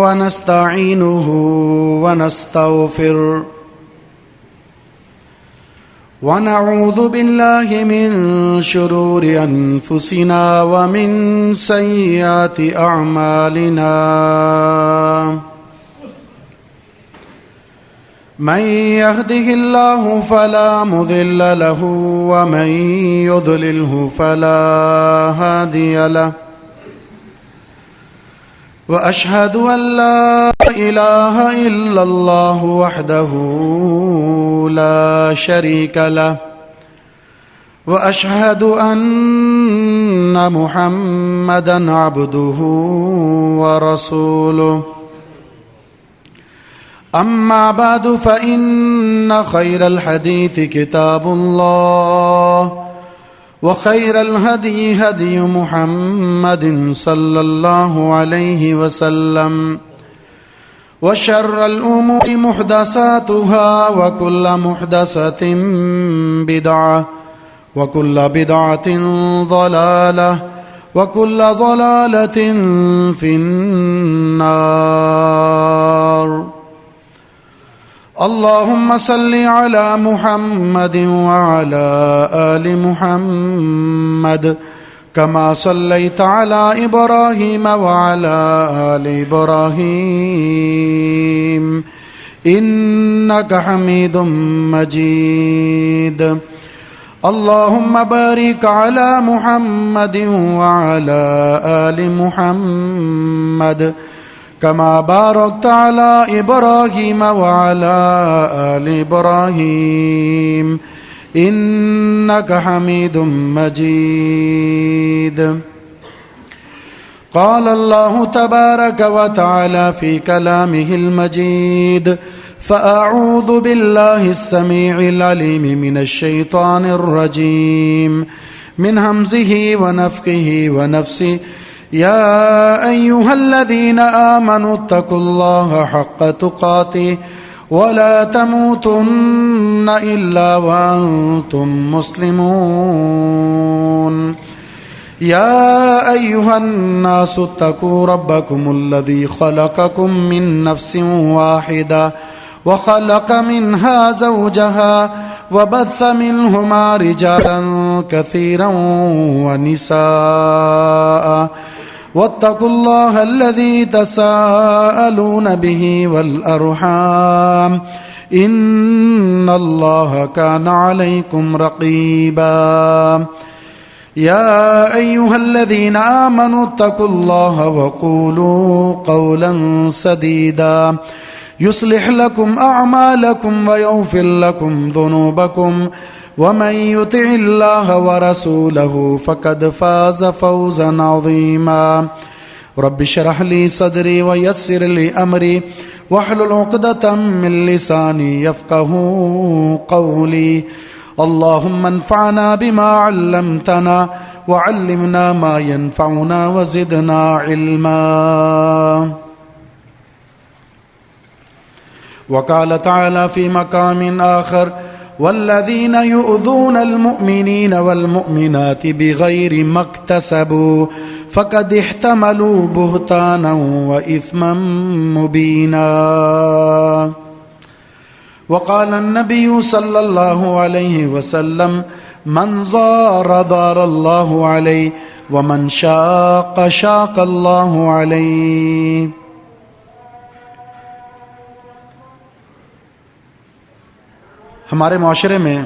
ونستعينه ونستغفره ونعوذ بالله من شرور أنفسنا ومن سيئات أعمالنا من يهده الله فلا مضل له ومن يضلله فلا هادي له وأشهد أن لا إله إلا الله وحده لا شريك له وأشهد أن محمدا عبده ورسوله أما بعد فإن خير الحديث كتاب الله وخير الهدي هدي محمد صلى الله عليه وسلم وشر الأمور محدثاتها وكل محدثة بدعة وكل بدعة ضلالة وكل ضلالة في النار. اللهم صل على محمد وعلى آل محمد كما صليت على إبراهيم وعلى آل إبراهيم إنك حميد مجيد. اللهم بارك على محمد وعلى آل محمد كما باركت على إبراهيم وعلى آل إبراهيم إنك حميد مجيد. قال الله تبارك وتعالى في كلامه المجيد: فأعوذ بالله السميع العليم من الشيطان الرجيم من همزه ونفخه ونفسه. يا أيها الذين آمنوا اتقوا الله حق تقاته ولا تموتن إلا وأنتم مسلمون. يا أيها الناس اتقوا ربكم الذي خلقكم من نفس واحدة وخلق منها زوجها وبث منهما رجالا كثيرا ونساء واتقوا الله الذي تساءلون به والأرحام إن الله كان عليكم رقيبا. يا أيها الذين آمنوا اتقوا الله وقولوا قولا سديدا يصلح لكم أعمالكم ويغفر لكم ذنوبكم ومن يطع الله ورسوله فقد فاز فوزا عظيما. رب اشرح لي صدري ويسر لي أمري واحلل عقدة من لساني يفقهوا قولي. اللهم انفعنا بما علمتنا وعلمنا ما ينفعنا وزدنا علما. وقال تعالى في مقام آخر: والذين يؤذون المؤمنين والمؤمنات بغير ما اكتسبوا فقد احتملوا بهتانا وإثما مبينا. وقال النبي صلى الله عليه وسلم: من زار زار الله عليه ومن شاق شاق الله عليه. ہمارے معاشرے میں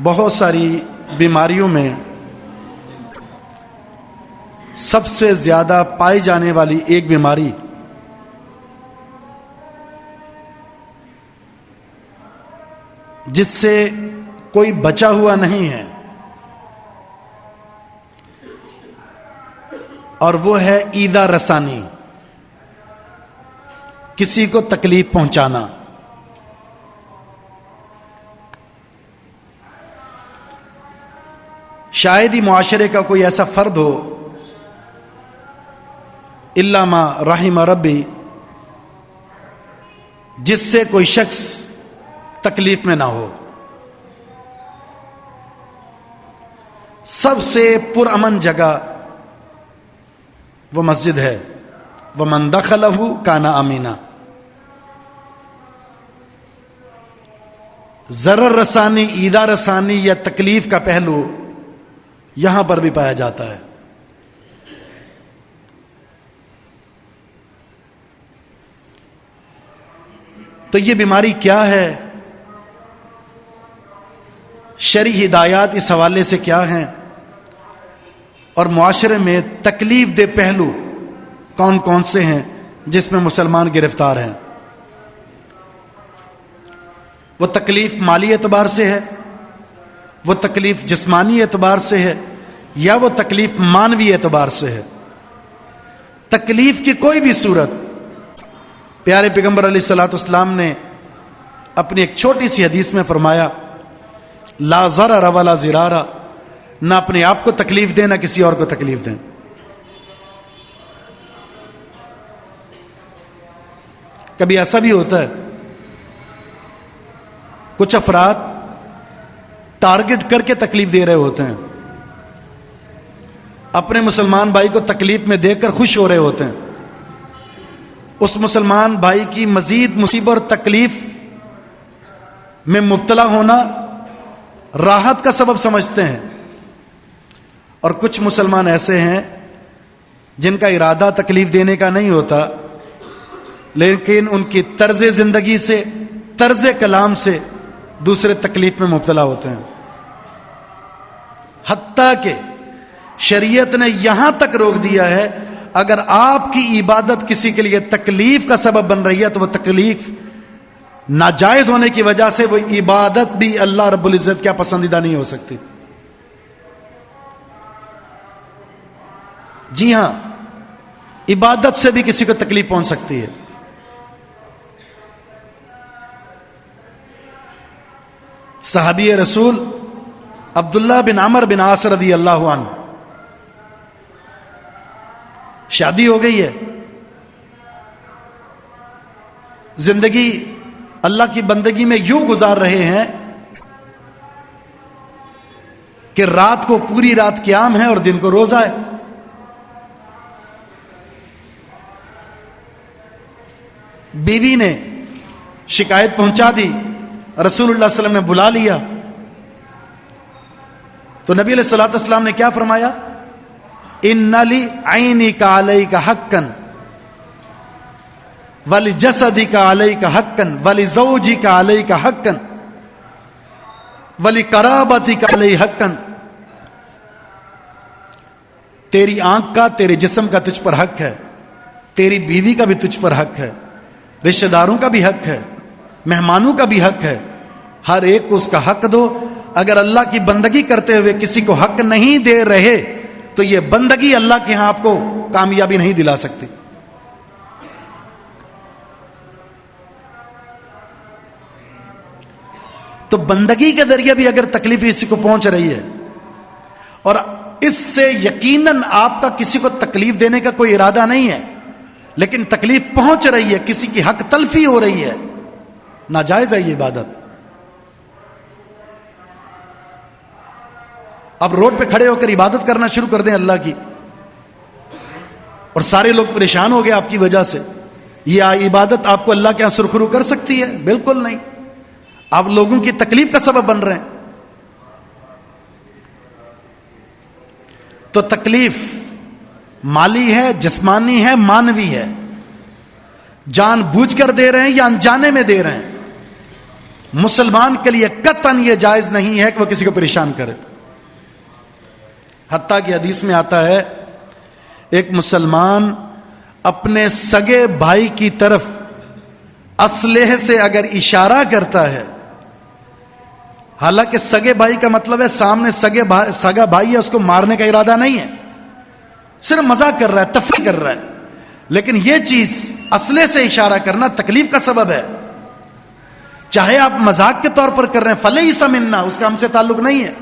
بہت ساری بیماریوں میں سب سے زیادہ پائی جانے والی ایک بیماری جس سے کوئی بچا ہوا نہیں ہے اور وہ ہے ایذا رسانی، کسی کو تکلیف پہنچانا. شاید ہی معاشرے کا کوئی ایسا فرد ہو الا ما رحم ربی جس سے کوئی شخص تکلیف میں نہ ہو. سب سے پرامن جگہ وہ مسجد ہے، وَمَن دَخَلَهُ كَانَ آمِنًا۔ ضرر رسانی، ایذا رسانی یا تکلیف کا پہلو یہاں پر بھی پایا جاتا ہے۔ تو یہ بیماری کیا ہے؟ شرعی ہدایات اس حوالے سے کیا ہیں؟ اور معاشرے میں تکلیف دہ پہلو کون کون سے ہیں جس میں مسلمان گرفتار ہیں؟ وہ تکلیف مالی اعتبار سے ہے، وہ تکلیف جسمانی اعتبار سے ہے، یا وہ تکلیف مانوی اعتبار سے ہے۔ تکلیف کی کوئی بھی صورت، پیارے پیغمبر علیہ الصلوۃ والسلام نے اپنی ایک چھوٹی سی حدیث میں فرمایا، لا ضرر ولا ضرار، نہ اپنے آپ کو تکلیف دیں نہ کسی اور کو تکلیف دیں۔ کبھی ایسا بھی ہوتا ہے کچھ افراد ٹارگٹ کر کے تکلیف دے رہے ہوتے ہیں، اپنے مسلمان بھائی کو تکلیف میں دیکھ کر خوش ہو رہے ہوتے ہیں، اس مسلمان بھائی کی مزید مصیبت اور تکلیف میں مبتلا ہونا راحت کا سبب سمجھتے ہیں۔ اور کچھ مسلمان ایسے ہیں جن کا ارادہ تکلیف دینے کا نہیں ہوتا، لیکن ان کی طرز زندگی سے، طرز کلام سے دوسرے تکلیف میں مبتلا ہوتے ہیں۔ حتیٰ کہ شریعت نے یہاں تک روک دیا ہے، اگر آپ کی عبادت کسی کے لیے تکلیف کا سبب بن رہی ہے تو وہ تکلیف ناجائز ہونے کی وجہ سے وہ عبادت بھی اللہ رب العزت کیا پسندیدہ نہیں ہو سکتی۔ جی ہاں، عبادت سے بھی کسی کو تکلیف پہنچ سکتی ہے۔ صحابی رسول عبداللہ بن عمر بن عاص رضی اللہ عنہ، شادی ہو گئی ہے، زندگی اللہ کی بندگی میں یوں گزار رہے ہیں کہ رات کو پوری رات قیام ہے اور دن کو روزہ ہے۔ بیوی نے شکایت پہنچا دی، رسول اللہ صلی اللہ علیہ وسلم نے بلا لیا تو نبی علیہ الصلوۃ والسلام نے کیا فرمایا؟ ان لعینک علیک حقا ولجسدک علیک حقا ولزوجک علیک حقا ولقرابتک علیک حقا، تیری آنکھ کا، تیرے جسم کا تجھ پر حق ہے، تیری بیوی کا بھی تجھ پر حق ہے، رشتہ داروں کا بھی حق ہے، مہمانوں کا بھی حق ہے، ہر ایک کو اس کا حق دو۔ اگر اللہ کی بندگی کرتے ہوئے کسی کو حق نہیں دے رہے تو یہ بندگی اللہ کے ہاں آپ کو کامیابی نہیں دلا سکتی۔ تو بندگی کے ذریعے بھی اگر تکلیف کسی کو پہنچ رہی ہے اور اس سے یقیناً آپ کا کسی کو تکلیف دینے کا کوئی ارادہ نہیں ہے، لیکن تکلیف پہنچ رہی ہے، کسی کی حق تلفی ہو رہی ہے، ناجائز ہے یہ عبادت۔ اب روڈ پہ کھڑے ہو کر عبادت کرنا شروع کر دیں اللہ کی، اور سارے لوگ پریشان ہو گئے آپ کی وجہ سے، یہ عبادت آپ کو اللہ کے یہاں سرخرو کر سکتی ہے؟ بالکل نہیں، آپ لوگوں کی تکلیف کا سبب بن رہے ہیں۔ تو تکلیف مالی ہے، جسمانی ہے، مانوی ہے، جان بوجھ کر دے رہے ہیں یا انجانے میں دے رہے ہیں، مسلمان کے لیے قطعاً یہ جائز نہیں ہے کہ وہ کسی کو پریشان کرے۔ حتیٰ کہ حدیث میں آتا ہے ایک مسلمان اپنے سگے بھائی کی طرف اسلحے سے اگر اشارہ کرتا ہے، حالانکہ سگے بھائی کا مطلب ہے سامنے سگا بھائی ہے، اس کو مارنے کا ارادہ نہیں ہے، صرف مذاق کر رہا ہے، تفریح کر رہا ہے، لیکن یہ چیز اسلحے سے اشارہ کرنا تکلیف کا سبب ہے۔ چاہے آپ مذاق کے طور پر کر رہے ہیں، فلیس منا، اس کا ہم سے تعلق نہیں ہے۔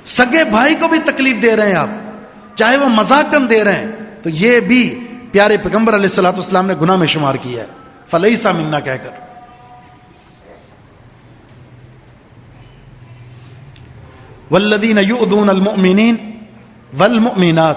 سگے بھائی کو بھی تکلیف دے رہے ہیں آپ، چاہے وہ مذاقاً دے رہے ہیں، تو یہ بھی پیارے پیغمبر علیہ الصلوۃ والسلام نے گناہ میں شمار کیا ہے، فلیس منا کہہ کر۔ والذین یؤذون المؤمنین والمؤمنات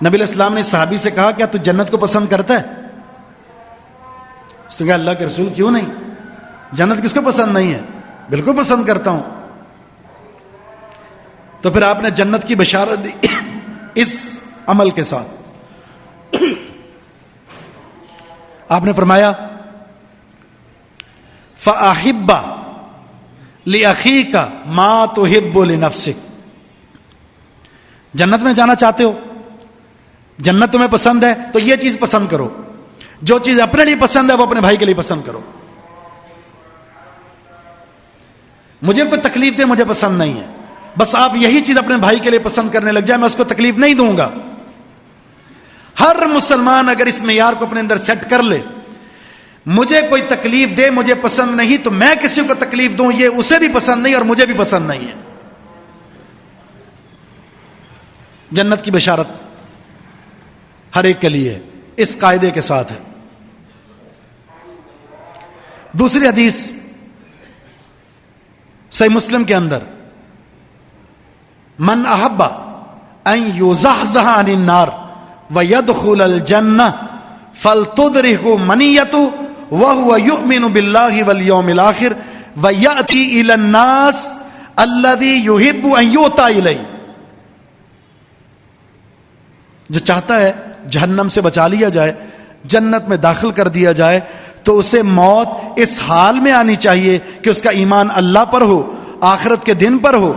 نبی علیہ السلام نے صحابی سے کہا کیا تو جنت کو پسند کرتا ہے؟ اس نے کہا اللہ کے رسول کیوں نہیں، جنت کس کو پسند نہیں ہے؟ بالکل پسند کرتا ہوں۔ تو پھر آپ نے جنت کی بشارت دی اس عمل کے ساتھ۔ آپ نے فرمایا فَأَحِبَّ لِأَخِيكَ مَا تُحِبُّ لِنَفْسِكَ، جنت میں جانا چاہتے ہو، جنت تمہیں پسند ہے تو یہ چیز پسند کرو، جو چیز اپنے لیے پسند ہے وہ اپنے بھائی کے لیے پسند کرو۔ مجھے کوئی تکلیف دے مجھے پسند نہیں ہے، بس آپ یہی چیز اپنے بھائی کے لیے پسند کرنے لگ جائے، میں اس کو تکلیف نہیں دوں گا۔ ہر مسلمان اگر اس معیار کو اپنے اندر سیٹ کر لے، مجھے کوئی تکلیف دے مجھے پسند نہیں تو میں کسی کو تکلیف دوں یہ اسے بھی پسند نہیں اور مجھے بھی پسند نہیں ہے۔ جنت کی بشارت ہر ایک کے لیے اس قاعدے کے ساتھ ہے۔ دوسری حدیث صحیح مسلم کے اندر، من احب ان یزحزح عن النار ویدخل الجنہ فلتدرکہ منیۃ وہو یؤمن باللہ والیوم الآخر ویأتی الی الناس الذی یحب ان یؤتی الیہ، جو چاہتا ہے جہنم سے بچا لیا جائے، جنت میں داخل کر دیا جائے، تو اسے موت اس حال میں آنی چاہیے کہ اس کا ایمان اللہ پر ہو، آخرت کے دن پر ہو،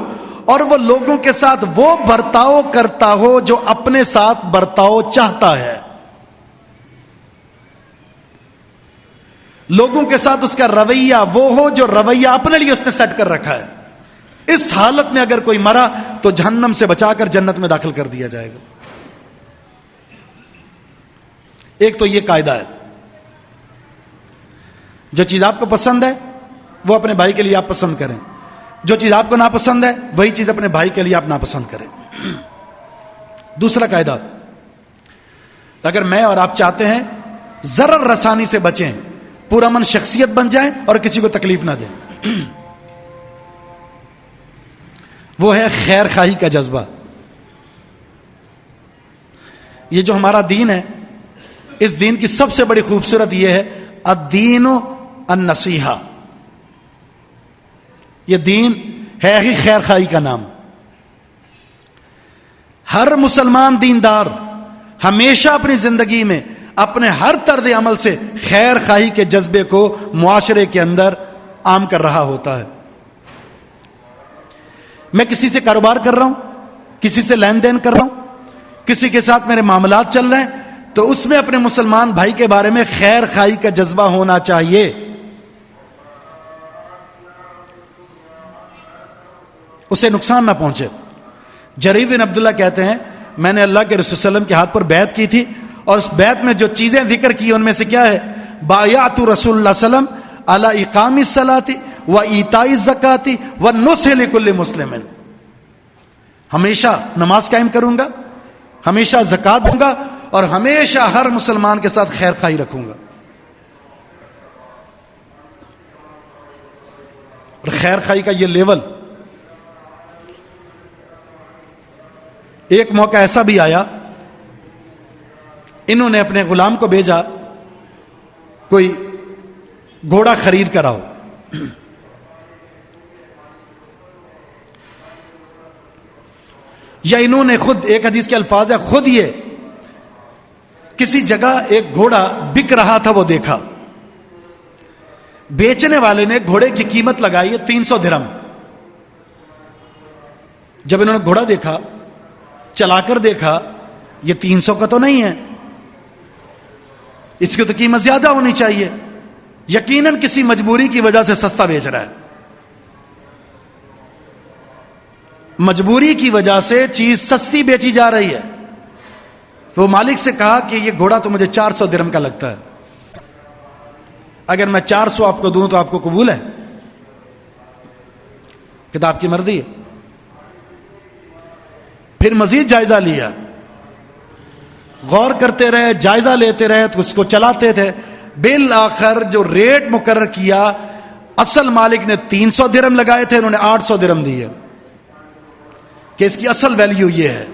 اور وہ لوگوں کے ساتھ وہ برتاؤ کرتا ہو جو اپنے ساتھ برتاؤ چاہتا ہے۔ لوگوں کے ساتھ اس کا رویہ وہ ہو جو رویہ اپنے لیے اس نے سیٹ کر رکھا ہے۔ اس حالت میں اگر کوئی مرا تو جہنم سے بچا کر جنت میں داخل کر دیا جائے گا۔ ایک تو یہ قاعدہ ہے، جو چیز آپ کو پسند ہے وہ اپنے بھائی کے لیے آپ پسند کریں، جو چیز آپ کو ناپسند ہے وہی چیز اپنے بھائی کے لیے آپ ناپسند کریں۔ دوسرا قاعدہ، اگر میں اور آپ چاہتے ہیں ضرر رسانی سے بچیں، پورا من شخصیت بن جائیں اور کسی کو تکلیف نہ دیں، وہ ہے خیر خواہی کا جذبہ۔ یہ جو ہمارا دین ہے، اس دین کی سب سے بڑی خوبصورت یہ ہے الدین النصیحہ، یہ دین ہے ہی خیر خواہی کا نام۔ ہر مسلمان دیندار ہمیشہ اپنی زندگی میں اپنے ہر طرز عمل سے خیر خواہی کے جذبے کو معاشرے کے اندر عام کر رہا ہوتا ہے۔ میں کسی سے کاروبار کر رہا ہوں، کسی سے لین دین کر رہا ہوں، کسی کے ساتھ میرے معاملات چل رہے ہیں، تو اس میں اپنے مسلمان بھائی کے بارے میں خیر خواہی کا جذبہ ہونا چاہیے۔ اسے نقصان نہ پہنچے۔ جریر بن عبداللہ کہتے ہیں میں نے اللہ کے رسول صلی اللہ علیہ وسلم کے ہاتھ پر بیعت کی تھی، اور اس بیعت میں جو چیزیں ذکر کی ان میں سے کیا ہے، بایعت رسول اللہ صلی اللہ علیہ وسلم علی اقام الصلاۃ و ایتاء الزکاۃ و نصح لکل مسلم، ہمیشہ نماز قائم کروں گا، ہمیشہ زکوٰۃ دوں گا، اور ہمیشہ ہر مسلمان کے ساتھ خیر خواہی رکھوں گا۔ اور خیر خواہی کا یہ لیول، ایک موقع ایسا بھی آیا، انہوں نے اپنے غلام کو بھیجا کوئی گھوڑا خرید کر آؤ، یا انہوں نے خود، ایک حدیث کے الفاظ ہے، خود یہ کسی جگہ ایک گھوڑا بک رہا تھا، وہ دیکھا، بیچنے والے نے گھوڑے کی قیمت لگائی ہے 300 درہم۔ جب انہوں نے گھوڑا دیکھا، چلا کر دیکھا، یہ 300 کا تو نہیں ہے، اس کی تو قیمت زیادہ ہونی چاہیے، یقیناً کسی مجبوری کی وجہ سے سستا بیچ رہا ہے، مجبوری کی وجہ سے چیز سستی بیچی جا رہی ہے۔ تو مالک سے کہا کہ یہ گھوڑا تو مجھے 400 درہم کا لگتا ہے، اگر میں 400 آپ کو دوں تو آپ کو قبول ہے؟ کتاب کی مرضی ہے۔ پھر مزید جائزہ لیا، غور کرتے رہے، جائزہ لیتے رہے، تو اس کو چلاتے تھے، بالآخر جو ریٹ مقرر کیا، اصل مالک نے 300 درہم لگائے تھے، انہوں نے 800 درہم دیے کہ اس کی اصل ویلیو یہ ہے۔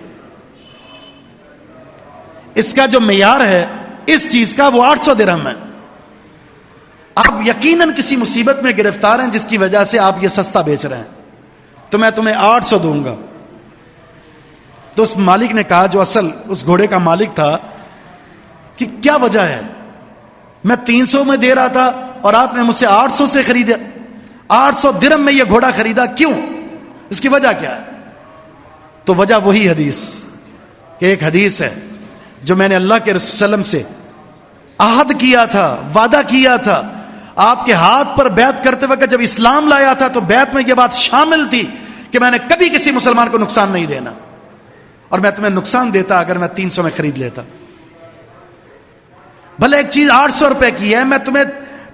اس کا جو معیار ہے اس چیز کا وہ 800 درہم ہے. آپ یقیناً کسی مصیبت میں گرفتار ہیں جس کی وجہ سے آپ یہ سستا بیچ رہے ہیں, تو میں تمہیں 800 دوں گا. تو اس مالک نے کہا, جو اصل اس گھوڑے کا مالک تھا, کہ کیا وجہ ہے, میں 300 میں دے رہا تھا اور آپ نے مجھ سے 800 سے خریدا, 800 درہم میں یہ گھوڑا خریدا, کیوں, اس کی وجہ کیا ہے؟ تو وجہ وہی حدیث, کہ ایک حدیث ہے جو میں نے اللہ کے رسول صلی اللہ علیہ وسلم سے عہد کیا تھا, وعدہ کیا تھا, آپ کے ہاتھ پر بیعت کرتے وقت جب اسلام لایا تھا تو بیعت میں یہ بات شامل تھی کہ میں نے کبھی کسی مسلمان کو نقصان نہیں دینا, اور میں تمہیں نقصان دیتا اگر میں 300 میں خرید لیتا. بھلے ایک چیز 800 روپے کی ہے, میں تمہیں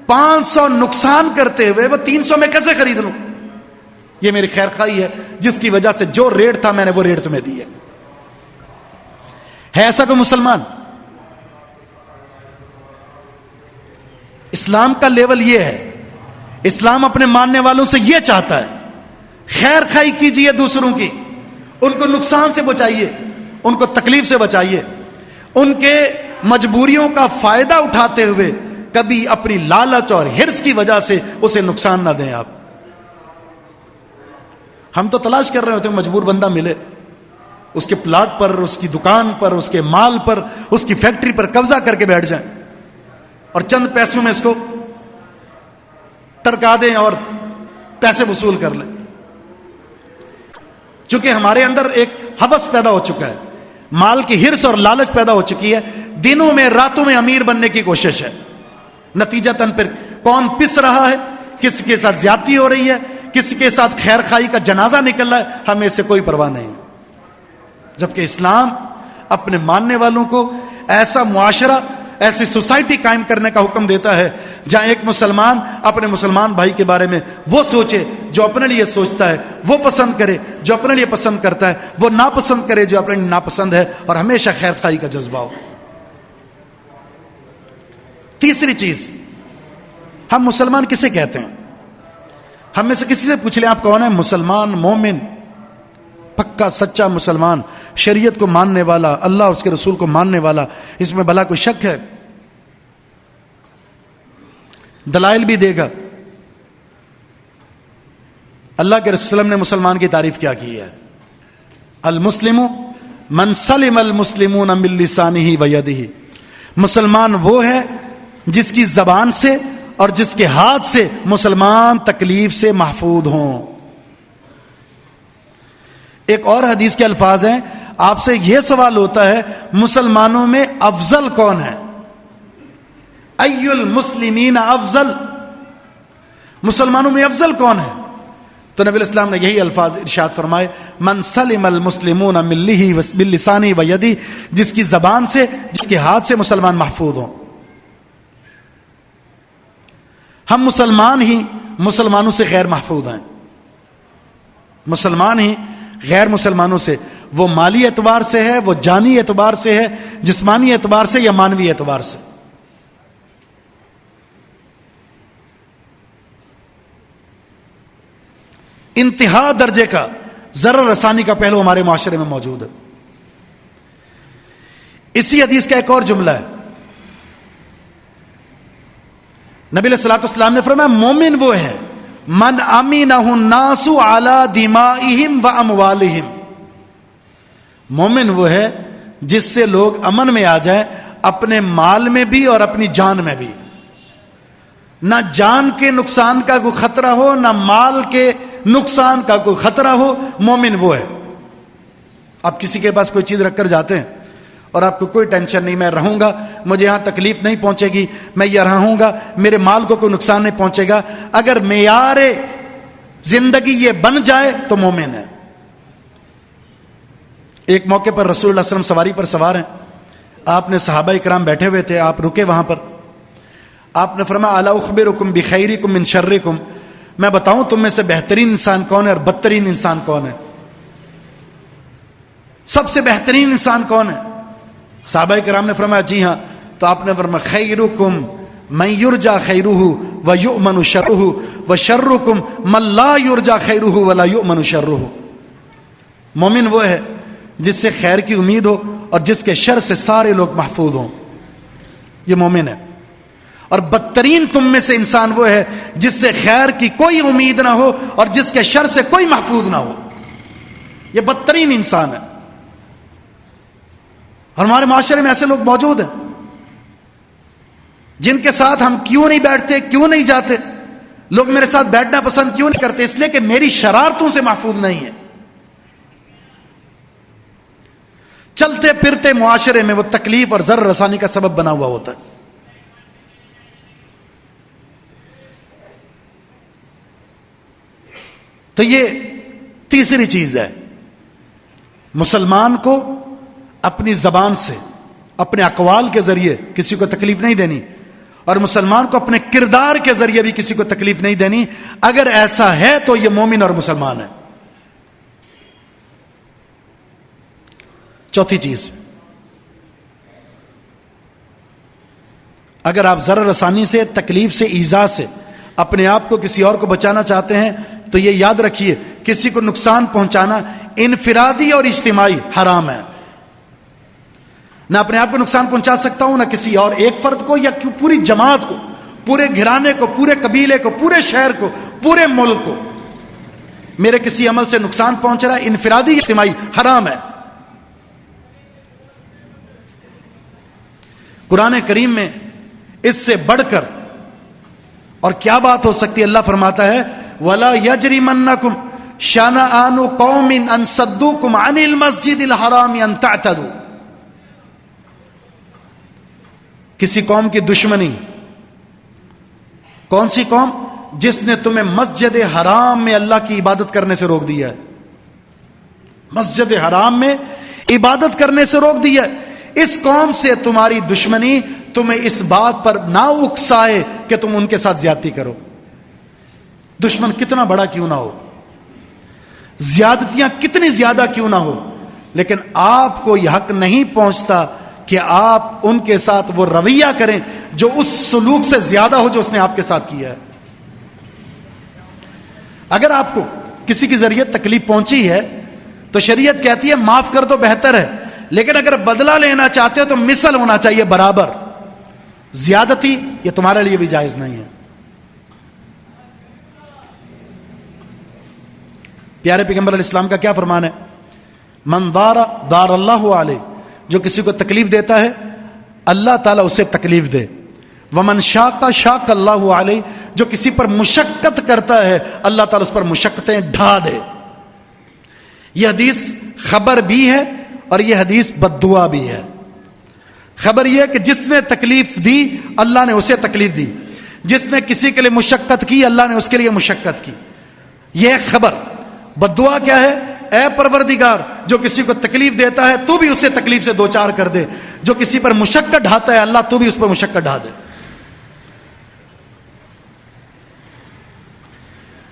500 نقصان کرتے ہوئے وہ 300 میں کیسے خرید لوں؟ یہ میری خیر خواہی ہے, جس کی وجہ سے جو ریٹ تھا میں نے وہ ریٹ تمہیں دی ہے. ایسا کوئی مسلمان؟ اسلام کا لیول یہ ہے, اسلام اپنے ماننے والوں سے یہ چاہتا ہے, خیر خواہی کیجئے دوسروں کی, ان کو نقصان سے بچائیے, ان کو تکلیف سے بچائیے, ان کے مجبوریوں کا فائدہ اٹھاتے ہوئے کبھی اپنی لالچ اور ہرس کی وجہ سے اسے نقصان نہ دیں. آپ, ہم تو تلاش کر رہے ہوتے ہیں مجبور بندہ ملے, اس کے پلاٹ پر, اس کی دکان پر, اس کے مال پر, اس کی فیکٹری پر قبضہ کر کے بیٹھ جائیں اور چند پیسوں میں اس کو ٹرکا دیں اور پیسے وصول کر لیں. چونکہ ہمارے اندر ایک ہوس پیدا ہو چکا ہے, مال کی ہرس اور لالچ پیدا ہو چکی ہے, دنوں میں راتوں میں امیر بننے کی کوشش ہے. نتیجتاً پھر کون پس رہا ہے, کس کے ساتھ زیادتی ہو رہی ہے, کس کے ساتھ خیر خواہی کا جنازہ نکل رہا ہے, ہمیں اس سے کوئی پرواہ نہیں. جبکہ اسلام اپنے ماننے والوں کو ایسا معاشرہ, ایسی سوسائٹی قائم کرنے کا حکم دیتا ہے جہاں ایک مسلمان اپنے مسلمان بھائی کے بارے میں وہ سوچے جو اپنے لیے سوچتا ہے, وہ پسند کرے جو اپنے لیے پسند کرتا ہے, وہ ناپسند کرے جو اپنے لیے ناپسند ہے, اور ہمیشہ خیر خواہی کا جذبہ ہو. تیسری چیز, ہم مسلمان کسے کہتے ہیں؟ ہم میں سے کسی سے پوچھ لیں آپ کون ہے مسلمان؟ مومن, پکا سچا مسلمان, شریعت کو ماننے والا, اللہ اور اس کے رسول کو ماننے والا, اس میں بھلا کوئی شک ہے؟ دلائل بھی دے گا. اللہ کے رسول صلی اللہ علیہ وسلم نے مسلمان کی تعریف کیا کی ہے؟ المسلم من سلم المسلمون من لسانہ و یدہ. مسلمان وہ ہے جس کی زبان سے اور جس کے ہاتھ سے مسلمان تکلیف سے محفوظ ہوں. ایک اور حدیث کے الفاظ ہیں, آپ سے یہ سوال ہوتا ہے مسلمانوں میں افضل کون ہے؟ ای المسلمین افضل, مسلمانوں میں افضل کون ہے؟ تو نبی الاسلام نے یہی الفاظ ارشاد فرمائے, من سلم المسلمون من لسانہ و یدہ, جس کی زبان سے, جس کے ہاتھ سے مسلمان محفوظ ہوں. ہم مسلمان ہی مسلمانوں سے غیر محفوظ ہیں. مسلمان ہی غیر مسلمانوں سے, وہ مالی اعتبار سے ہے, وہ جانی اعتبار سے ہے, جسمانی اعتبار سے یا مانوی اعتبار سے. انتہا درجے کا ضرر رسانی کا پہلو ہمارے معاشرے میں موجود ہے. اسی حدیث کا ایک اور جملہ ہے, نبی علیہ الصلوۃ والسلام نے فرمایا مومن وہ ہے من امینہ الناس علی دمائہم و اموالہم. مومن وہ ہے جس سے لوگ امن میں آ جائیں, اپنے مال میں بھی اور اپنی جان میں بھی. نہ جان کے نقصان کا کوئی خطرہ ہو, نہ مال کے نقصان کا کوئی خطرہ ہو, مومن وہ ہے. آپ کسی کے پاس کوئی چیز رکھ کر جاتے ہیں اور آپ کو کوئی ٹینشن نہیں, میں رہوں گا, مجھے یہاں تکلیف نہیں پہنچے گی, میں یہ رہوں گا, میرے مال کو کوئی نقصان نہیں پہنچے گا. اگر معیار زندگی یہ بن جائے تو مومن ہے. ایک موقع پر رسول اللہ صلی اللہ علیہ وسلم سواری پر سوار ہیں, آپ نے صحابہ اکرام بیٹھے ہوئے تھے, آپ رکے وہاں پر. آپ نے فرمایا الا اخبرکم بخیرکم من شرکم, میں بتاؤں تم میں سے بہترین انسان کون ہے اور بدترین انسان کون ہے؟ سب سے بہترین انسان کون ہے؟ صحابہ کرام نے فرمایا جی ہاں. تو آپ نے فرمایا خیرکم من یرجا خیرہ و یؤمن شرہ و شرکم من لا یرجا خیرہ ولا یؤمن شرہ. مومن وہ ہے جس سے خیر کی امید ہو اور جس کے شر سے سارے لوگ محفوظ ہوں، یہ مومن ہے۔ اور بدترین تم میں سے انسان وہ ہے جس سے خیر کی کوئی امید نہ ہو اور جس کے شر سے کوئی محفوظ نہ ہو، یہ بدترین انسان ہے۔ اور ہمارے معاشرے میں ایسے لوگ موجود ہیں جن کے ساتھ ہم کیوں نہیں بیٹھتے، کیوں نہیں جاتے؟ لوگ میرے ساتھ بیٹھنا پسند کیوں نہیں کرتے؟ اس لیے کہ میری شرارتوں سے محفوظ نہیں ہے۔ چلتے پھرتے معاشرے میں وہ تکلیف اور ضرر رسانی کا سبب بنا ہوا ہوتا ہے۔ تو یہ تیسری چیز ہے، مسلمان کو اپنی زبان سے، اپنے اقوال کے ذریعے کسی کو تکلیف نہیں دینی، اور مسلمان کو اپنے کردار کے ذریعے بھی کسی کو تکلیف نہیں دینی۔ اگر ایسا ہے تو یہ مومن اور مسلمان ہے۔ چوتھی چیز، اگر آپ ضرر رسانی سے، تکلیف سے، ایذا سے اپنے آپ کو کسی اور کو بچانا چاہتے ہیں تو یہ یاد رکھیے، کسی کو نقصان پہنچانا انفرادی اور اجتماعی حرام ہے۔ نہ اپنے آپ کو نقصان پہنچا سکتا ہوں، نہ کسی اور ایک فرد کو یا پوری جماعت کو، پورے گھرانے کو، پورے قبیلے کو، پورے شہر کو، پورے ملک کو۔ میرے کسی عمل سے نقصان پہنچ رہا ہے، انفرادی اجتماعی حرام ہے۔ قرآن کریم میں اس سے بڑھ کر اور کیا بات ہو سکتی ہے؟ اللہ فرماتا ہے وَلَا يَجْرِمَنَّكُمْ شَنَآنُ قَوْمٍ أَن صَدُّوكُمْ عَنِ الْمَسْجِدِ الْحَرَامِ أَن تَعْتَدُوا۔ کسی قوم کی دشمنی، کون سی قوم؟ جس نے تمہیں مسجد حرام میں اللہ کی عبادت کرنے سے روک دیا ہے، مسجد حرام میں عبادت کرنے سے روک دیا ہے۔ اس قوم سے تمہاری دشمنی تمہیں اس بات پر نہ اکسائے کہ تم ان کے ساتھ زیادتی کرو، دشمن کتنا بڑا کیوں نہ ہو، زیادتیاں کتنی زیادہ کیوں نہ ہو، لیکن آپ کو یہ حق نہیں پہنچتا کہ آپ ان کے ساتھ وہ رویہ کریں جو اس سلوک سے زیادہ ہو جو اس نے آپ کے ساتھ کیا ہے۔ اگر آپ کو کسی کے ذریعے تکلیف پہنچی ہے تو شریعت کہتی ہے معاف کر دو، بہتر ہے، لیکن اگر بدلہ لینا چاہتے ہو تو مثل ہونا چاہیے، برابر۔ زیادتی یہ تمہارے لیے بھی جائز نہیں ہے۔ پیارے پیغمبر علیہ السلام کا کیا فرمان ہے؟ من دار دار اللہ علیہ، جو کسی کو تکلیف دیتا ہے اللہ تعالیٰ اسے تکلیف دے۔ ومن شاق شاق اللہ علیہ، جو کسی پر مشقت کرتا ہے اللہ تعالیٰ اس پر مشقتیں ڈھا دے۔ یہ حدیث خبر بھی ہے اور یہ حدیث بد دعا بھی ہے۔ خبر یہ کہ جس نے تکلیف دی اللہ نے اسے تکلیف دی، جس نے کسی کے لیے مشقت کی اللہ نے اس کے لیے مشقت کی، یہ خبر۔ بد دعا کیا ہے؟ اے پروردگار، جو کسی کو تکلیف دیتا ہے تو بھی اسے تکلیف سے دوچار کر دے، جو کسی پر مشقت ڈھاتا ہے اللہ تو بھی اس پر مشقت ڈھا دے۔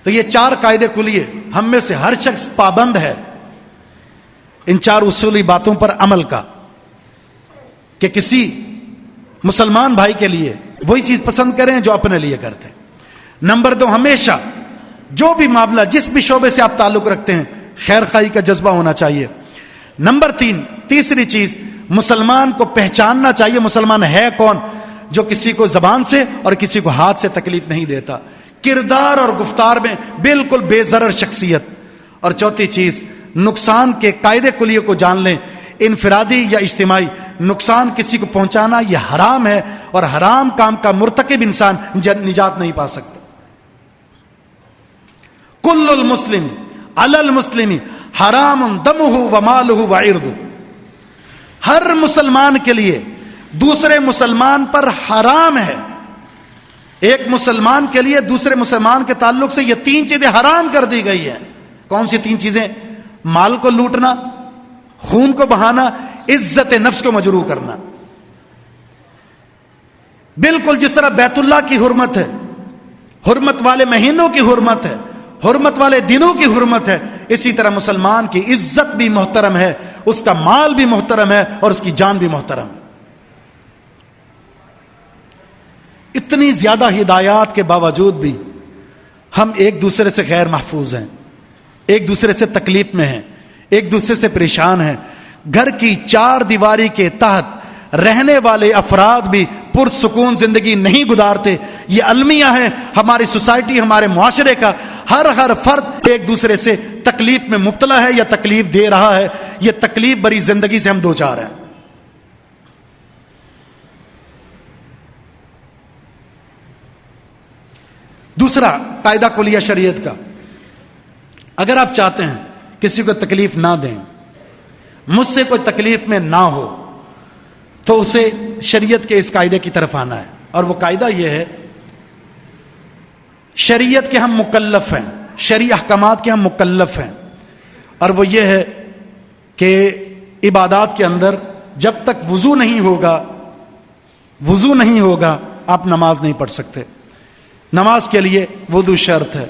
تو یہ چار قاعدے کلیے ہم میں سے ہر شخص پابند ہے ان چار اصولی باتوں پر عمل کا، کہ کسی مسلمان بھائی کے لیے وہی چیز پسند کریں جو اپنے لیے کرتے ہیں۔ نمبر 2، ہمیشہ جو بھی معاملہ جس بھی شعبے سے آپ تعلق رکھتے ہیں خیر خواہی کا جذبہ ہونا چاہیے۔ نمبر 3، تیسری چیز، مسلمان کو پہچاننا چاہیے مسلمان ہے کون، جو کسی کو زبان سے اور کسی کو ہاتھ سے تکلیف نہیں دیتا، کردار اور گفتار میں بالکل بے ضرر شخصیت۔ اور چوتھی چیز، نقصان کے قاعدے کلیے کو جان لیں، انفرادی یا اجتماعی نقصان کسی کو پہنچانا یہ حرام ہے، اور حرام کام کا مرتکب انسان نجات نہیں پا سکتا۔ کل المسلم علی المسلم حرام دمہ ومالہ وعرضہ، ہر مسلمان کے لیے دوسرے مسلمان پر حرام ہے، ایک مسلمان کے لیے دوسرے مسلمان کے تعلق سے یہ 3 چیزیں حرام کر دی گئی ہیں۔ کون سی 3 چیزیں؟ مال کو لوٹنا، خون کو بہانا، عزت نفس کو مجروح کرنا۔ بالکل جس طرح بیت اللہ کی حرمت ہے، حرمت والے مہینوں کی حرمت ہے، حرمت والے دنوں کی حرمت ہے، اسی طرح مسلمان کی عزت بھی محترم ہے، اس کا مال بھی محترم ہے اور اس کی جان بھی محترم ہے۔ اتنی زیادہ ہدایات کے باوجود بھی ہم ایک دوسرے سے غیر محفوظ ہیں، ایک دوسرے سے تکلیف میں ہیں، ایک دوسرے سے پریشان ہیں۔ گھر کی چار دیواری کے تحت رہنے والے افراد بھی پرسکون زندگی نہیں گزارتے. یہ المیہ ہے ہماری سوسائٹی، ہمارے معاشرے کا. ہر فرد ایک دوسرے سے تکلیف میں مبتلا ہے یا تکلیف دے رہا ہے. یہ تکلیف بری زندگی سے ہم دو چار ہیں. دوسرا قاعدہ کلیہ شریعت کا، اگر آپ چاہتے ہیں کسی کو تکلیف نہ دیں، مجھ سے کوئی تکلیف میں نہ ہو، تو اسے شریعت کے اس قاعدے کی طرف آنا ہے. اور وہ قاعدہ یہ ہے، شریعت کے ہم مکلف ہیں، شرعی احکامات کے ہم مکلف ہیں، اور وہ یہ ہے کہ عبادات کے اندر جب تک وضو نہیں ہوگا آپ نماز نہیں پڑھ سکتے. نماز کے لیے وضو شرط ہے،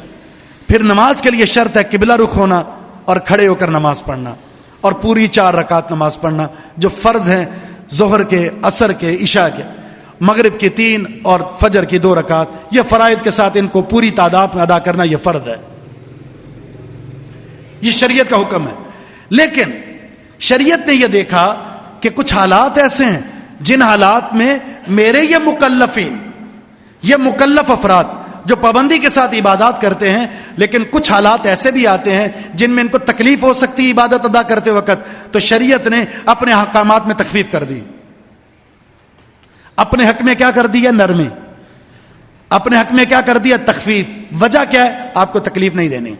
پھر نماز کے لیے شرط ہے قبلہ رخ ہونا اور کھڑے ہو کر نماز پڑھنا، اور پوری 4 رکعت نماز پڑھنا جو فرض ہیں، ظہر کے، عصر کے، عشاء کے، مغرب کی 3 اور فجر کی 2 رکعت. یہ فرائض کے ساتھ ان کو پوری تعداد میں ادا کرنا یہ فرض ہے. یہ شریعت کا حکم ہے. لیکن شریعت نے یہ دیکھا کہ کچھ حالات ایسے ہیں جن حالات میں میرے یہ مکلفین، یہ مکلف افراد جو پابندی کے ساتھ عبادات کرتے ہیں، لیکن کچھ حالات ایسے بھی آتے ہیں جن میں ان کو تکلیف ہو سکتی ہے عبادت ادا کرتے وقت، تو شریعت نے اپنے احکامات میں تخفیف کر دی. اپنے حق میں کیا کر دیا؟ نرمی. اپنے حق میں کیا کر دیا؟ تخفیف. وجہ کیا ہے؟ آپ کو تکلیف نہیں دینی.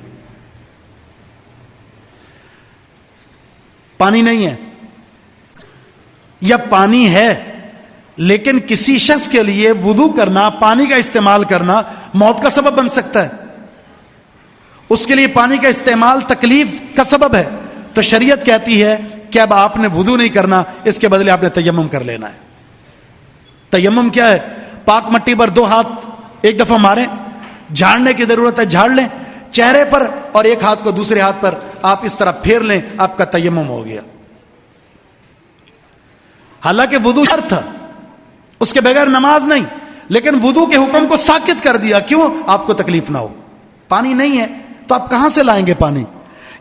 پانی نہیں ہے یا پانی ہے لیکن کسی شخص کے لیے وضو کرنا، پانی کا استعمال کرنا موت کا سبب بن سکتا ہے، اس کے لیے پانی کا استعمال تکلیف کا سبب ہے، تو شریعت کہتی ہے کہ اب آپ نے وضو نہیں کرنا، اس کے بدلے آپ نے تیمم کر لینا ہے. تیمم کیا ہے؟ پاک مٹی پر 2 ہاتھ ایک دفعہ ماریں، جھاڑنے کی ضرورت ہے جھاڑ لیں چہرے پر، اور ایک ہاتھ کو دوسرے ہاتھ پر آپ اس طرح پھیر لیں، آپ کا تیمم ہو گیا. حالانکہ وضو شرط تھا، اس کے بغیر نماز نہیں، لیکن وضو کے حکم کو ساکت کر دیا. کیوں؟ آپ کو تکلیف نہ ہو. پانی نہیں ہے تو آپ کہاں سے لائیں گے پانی؟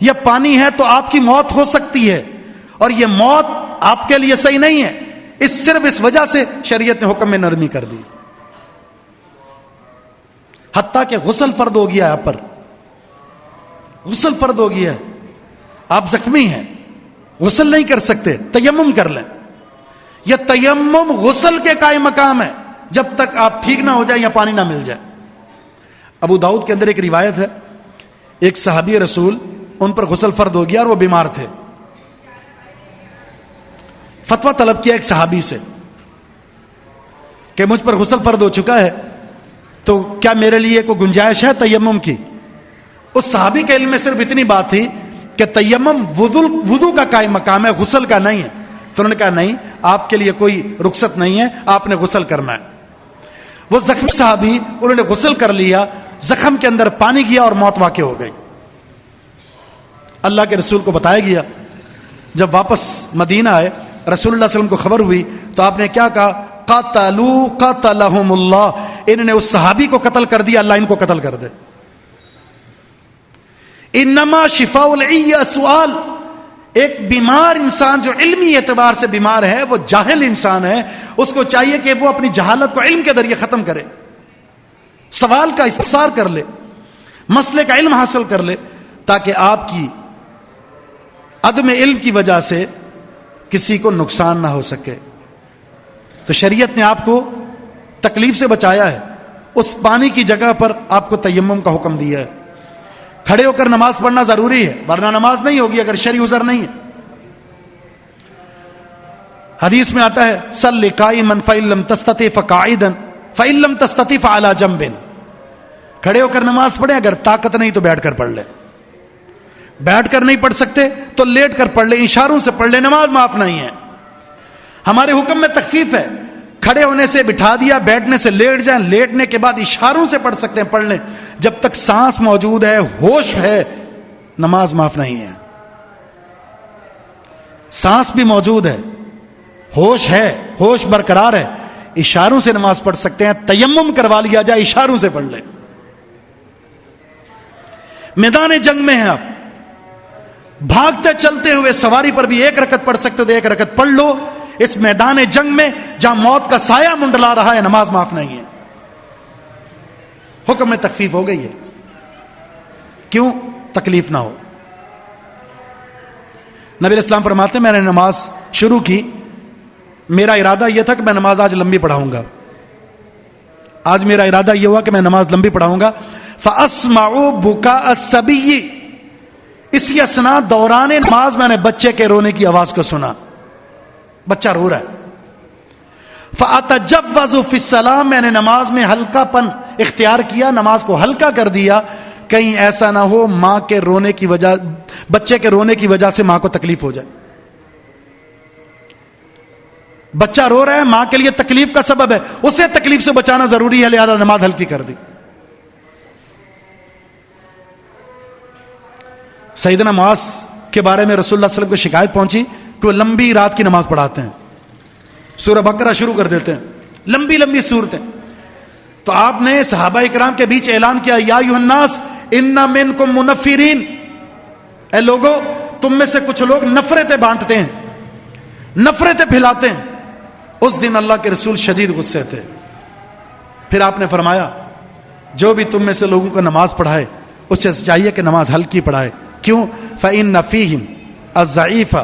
یا پانی ہے تو آپ کی موت ہو سکتی ہے، اور یہ موت آپ کے لیے صحیح نہیں ہے. صرف اس وجہ سے شریعت نے حکم میں نرمی کر دی. حتیٰ کہ غسل فرض ہو گیا، آپ پر غسل فرض ہو گیا، آپ زخمی ہیں، غسل نہیں کر سکتے، تیمم کر لیں. یہ تیمم غسل کے قائم مقام ہے جب تک آپ ٹھیک نہ ہو جائے یا پانی نہ مل جائے. ابو داؤد کے اندر ایک روایت ہے، ایک صحابی رسول، ان پر غسل فرض ہو گیا اور وہ بیمار تھے. فتویٰ طلب کیا ایک صحابی سے کہ مجھ پر غسل فرض ہو چکا ہے، تو کیا میرے لیے کوئی گنجائش ہے تیمم کی؟ اس صحابی کے علم میں صرف اتنی بات تھی کہ تیمم وضو کا قائم مقام ہے، غسل کا نہیں ہے. تو انہوں نے کہا نہیں، آپ کے لیے کوئی رخصت نہیں ہے، آپ نے غسل کرنا ہے. وہ زخمی صحابی، انہوں نے غسل کر لیا، زخم کے اندر پانی گیا اور موت واقع ہو گئی. اللہ کے رسول کو بتایا گیا. جب واپس مدینہ آئے، رسول اللہ صلی اللہ علیہ وسلم کو خبر ہوئی تو آپ نے کیا کہا؟ قتلہم اللہ، انہوں نے اس صحابی کو قتل کر دیا، اللہ ان کو قتل کر دے. انما شفاء العی سؤال. ایک بیمار انسان جو علمی اعتبار سے بیمار ہے، وہ جاہل انسان ہے، اس کو چاہیے کہ وہ اپنی جہالت کو علم کے ذریعے ختم کرے، سوال کا استفسار کر لے، مسئلے کا علم حاصل کر لے، تاکہ آپ کی عدم علم کی وجہ سے کسی کو نقصان نہ ہو سکے. تو شریعت نے آپ کو تکلیف سے بچایا ہے. اس پانی کی جگہ پر آپ کو تیمم کا حکم دیا ہے. کھڑے ہو کر نماز پڑھنا ضروری ہے، ورنہ نماز نہیں ہوگی اگر شرعی عذر نہیں ہے. حدیث میں آتا ہے صلی قائما فإن لم تستطع فقاعدا فإن لم تستطع فعلى جنب. کھڑے ہو کر نماز پڑھیں، اگر طاقت نہیں تو بیٹھ کر پڑھ لیں. بیٹھ کر نہیں پڑھ سکتے تو لیٹ کر پڑھ لیں، اشاروں سے پڑھ لیں، نماز معاف نہیں ہے. ہمارے حکم میں تخفیف ہے. کھڑے ہونے سے بٹھا دیا، بیٹھنے سے لیٹ جائیں، لیٹنے کے بعد اشاروں سے پڑھ سکتے ہیں، پڑھ لیں. جب تک سانس موجود ہے، ہوش ہے، نماز معاف نہیں ہے. سانس بھی موجود ہے، ہوش ہے، ہوش برقرار ہے، اشاروں سے نماز پڑھ سکتے ہیں. تیمم کروا لیا جائے، اشاروں سے پڑھ لیں. میدان جنگ میں ہیں آپ، بھاگتے چلتے ہوئے سواری پر بھی ایک رکعت پڑھ سکتے تو ایک رکعت پڑھ لو. اس میدان جنگ میں جہاں موت کا سایہ منڈلا رہا ہے نماز معاف نہیں ہے. حکم میں تخفیف ہو گئی ہے. کیوں؟ تکلیف نہ ہو. نبی اسلام فرماتے ہیں میں نے نماز شروع کی, میرا ارادہ یہ تھا کہ میں نماز آج لمبی پڑھاؤں گا. آج میرا ارادہ یہ ہوا کہ میں نماز لمبی پڑھاؤں گا. فَأَسْمَعُ بُكَاءَ الصَّبِيِّ, اسی اسنا دوران نماز میں نے بچے کے رونے کی آواز کو سنا. بچہ رو رہا ہے. فَأَتَجَوَّزُ فِي الصَّلَاةِ, میں نے نماز میں ہلکا پن اختیار کیا, نماز کو ہلکا کر دیا, کہیں ایسا نہ ہو ماں کے رونے کی وجہ, بچے کے رونے کی وجہ سے ماں کو تکلیف ہو جائے. بچہ رو رہا ہے, ماں کے لیے تکلیف کا سبب ہے, اسے تکلیف سے بچانا ضروری ہے, لہذا نماز ہلکی کر دی. سیدنا معاذ کے بارے میں رسول اللہ صلی اللہ علیہ وسلم کو شکایت پہنچی کہ وہ لمبی رات کی نماز پڑھاتے ہیں, سورہ بقرہ شروع کر دیتے ہیں, لمبی لمبی سورتیں. تو آپ نے صحابہ اکرام کے بیچ اعلان کیا, یا ایھا الناس ان منکم منفرین, اے لوگوں تم میں سے کچھ لوگ نفرتیں بانٹتے ہیں, نفرتیں پھیلاتے ہیں. اس دن اللہ کے رسول شدید غصے تھے. پھر آپ نے فرمایا جو بھی تم میں سے لوگوں کو نماز پڑھائے اس سے چاہیے کہ نماز ہلکی پڑھائے. کیوں؟ فإن فیہم الضعیف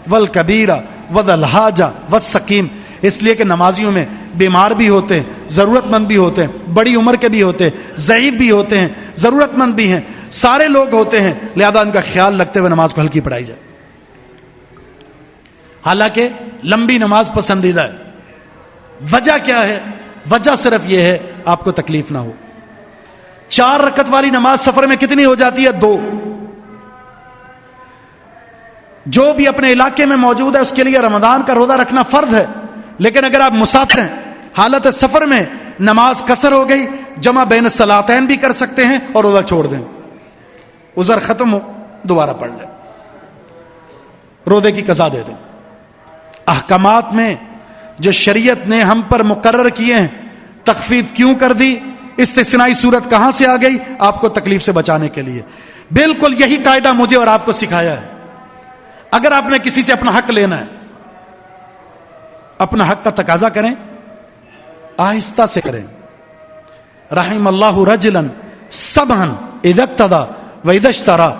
والکبیر وذا الحاجہ والسقیم, اس لیے کہ نمازیوں میں بیمار بھی ہوتے ہیں, ضرورت مند بھی ہوتے ہیں, بڑی عمر کے بھی ہوتے ہیں, ضعیف بھی ہوتے ہیں, ضرورت مند بھی ہیں, سارے لوگ ہوتے ہیں, لہذا ان کا خیال رکھتے ہوئے نماز کو ہلکی پڑھائی جائے. حالانکہ لمبی نماز پسندیدہ ہے. وجہ کیا ہے؟ وجہ صرف یہ ہے آپ کو تکلیف نہ ہو. 4 رکعت والی نماز سفر میں کتنی ہو جاتی ہے؟ 2. جو بھی اپنے علاقے میں موجود ہے اس کے لیے رمضان کا روزہ رکھنا فرض ہے, لیکن اگر آپ مسافر ہیں, حالت سفر میں نماز قصر ہو گئی, جمع بین الصلاتین بھی کر سکتے ہیں اور روزہ چھوڑ دیں, عذر ختم ہو دوبارہ پڑھ لیں, روزے کی قضا دے دیں. احکامات میں جو شریعت نے ہم پر مقرر کیے ہیں, تخفیف کیوں کر دی؟ استثنائی صورت کہاں سے آ گئی؟ آپ کو تکلیف سے بچانے کے لیے. بالکل یہی قاعدہ مجھے اور آپ کو سکھایا ہے. اگر آپ نے کسی سے اپنا حق لینا ہے, اپنا حق کا تقاضا کریں, آہستہ سے کریں. رحم اللہ رجلا سمحا اذا اقتدى واذا اشترى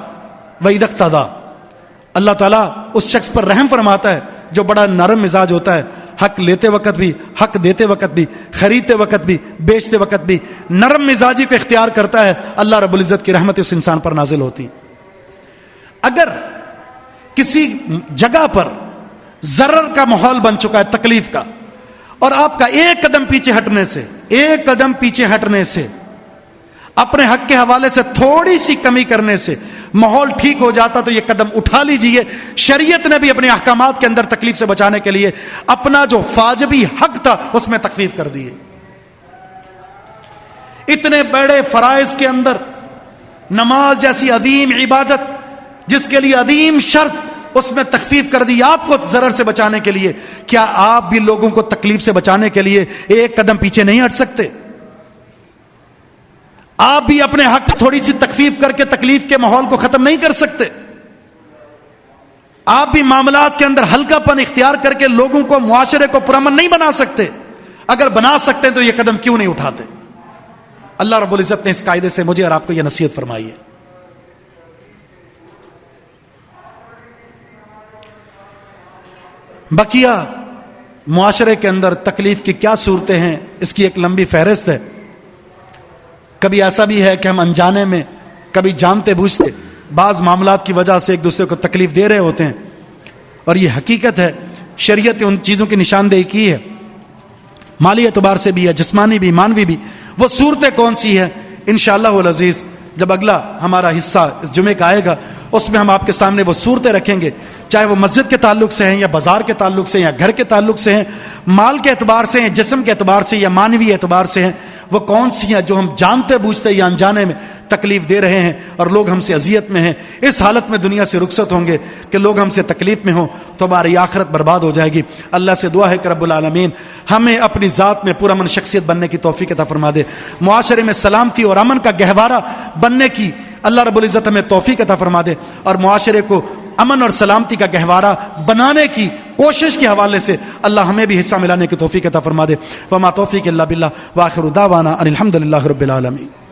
واذا اقتدى, اللہ تعالیٰ اس شخص پر رحم فرماتا ہے جو بڑا نرم مزاج ہوتا ہے, حق لیتے وقت بھی, حق دیتے وقت بھی, خریدتے وقت بھی, بیچتے وقت بھی نرم مزاجی کو اختیار کرتا ہے. اللہ رب العزت کی رحمت اس انسان پر نازل ہوتی. اگر کسی جگہ پر ضرر کا ماحول بن چکا ہے, تکلیف کا, اور آپ کا ایک قدم پیچھے ہٹنے سے, ایک قدم پیچھے ہٹنے سے, اپنے حق کے حوالے سے تھوڑی سی کمی کرنے سے ماحول ٹھیک ہو جاتا, تو یہ قدم اٹھا لیجئے. شریعت نے بھی اپنے احکامات کے اندر تکلیف سے بچانے کے لیے اپنا جو واجبی حق تھا اس میں تخفیف کر دیے. اتنے بڑے فرائض کے اندر نماز جیسی عظیم عبادت جس کے لیے عظیم شرط, اس میں تخفیف کر دی آپ کو ضرر سے بچانے کے لیے. کیا آپ بھی لوگوں کو تکلیف سے بچانے کے لیے ایک قدم پیچھے نہیں ہٹ سکتے؟ آپ بھی اپنے حق تھوڑی سی تخفیف کر کے تکلیف کے ماحول کو ختم نہیں کر سکتے؟ آپ بھی معاملات کے اندر ہلکا پن اختیار کر کے لوگوں کو, معاشرے کو پرامن نہیں بنا سکتے؟ اگر بنا سکتے تو یہ قدم کیوں نہیں اٹھاتے؟ اللہ رب العزت نے اس قاعدے سے مجھے اور آپ کو یہ نصیحت فرمائی ہے. بقیہ معاشرے کے اندر تکلیف کی کیا صورتیں ہیں, اس کی ایک لمبی فہرست ہے. کبھی ایسا بھی ہے کہ ہم انجانے میں, کبھی جانتے بوجھتے بعض معاملات کی وجہ سے ایک دوسرے کو تکلیف دے رہے ہوتے ہیں, اور یہ حقیقت ہے. شریعت ان چیزوں کی نشاندہی کی ہے, مالی اعتبار سے بھی ہے, جسمانی بھی, مانوی بھی. وہ صورتیں کون سی ہیں؟ انشاءاللہ العزیز جب اگلا ہمارا حصہ اس جمعے کا آئے گا اس میں ہم آپ کے سامنے وہ صورتیں رکھیں گے, چاہے وہ مسجد کے تعلق سے ہیں یا بازار کے تعلق سے یا گھر کے تعلق سے ہیں, مال کے اعتبار سے ہیں, جسم کے اعتبار سے یا مانوی اعتبار سے ہیں. وہ کون سی ہیں جو ہم جانتے بوجھتے یا انجانے میں تکلیف دے رہے ہیں اور لوگ ہم سے اذیت میں ہیں. اس حالت میں دنیا سے رخصت ہوں گے کہ لوگ ہم سے تکلیف میں ہوں تو ہماری آخرت برباد ہو جائے گی. اللہ سے دعا ہے کہ رب العالمین ہمیں اپنی ذات میں پورا من شخصیت بننے کی توفیق عطا فرما دے, معاشرے میں سلامتی اور امن کا گہوارہ بننے کی اللہ رب العزت ہمیں توفیق عطا فرما دے, اور معاشرے کو امن اور سلامتی کا گہوارہ بنانے کی کوشش کے حوالے سے اللہ ہمیں بھی حصہ ملانے کی توفیق عطا فرما دے۔ وما توفیق الا باللہ، وآخر دعوانا ان الحمد للہ رب العالمین۔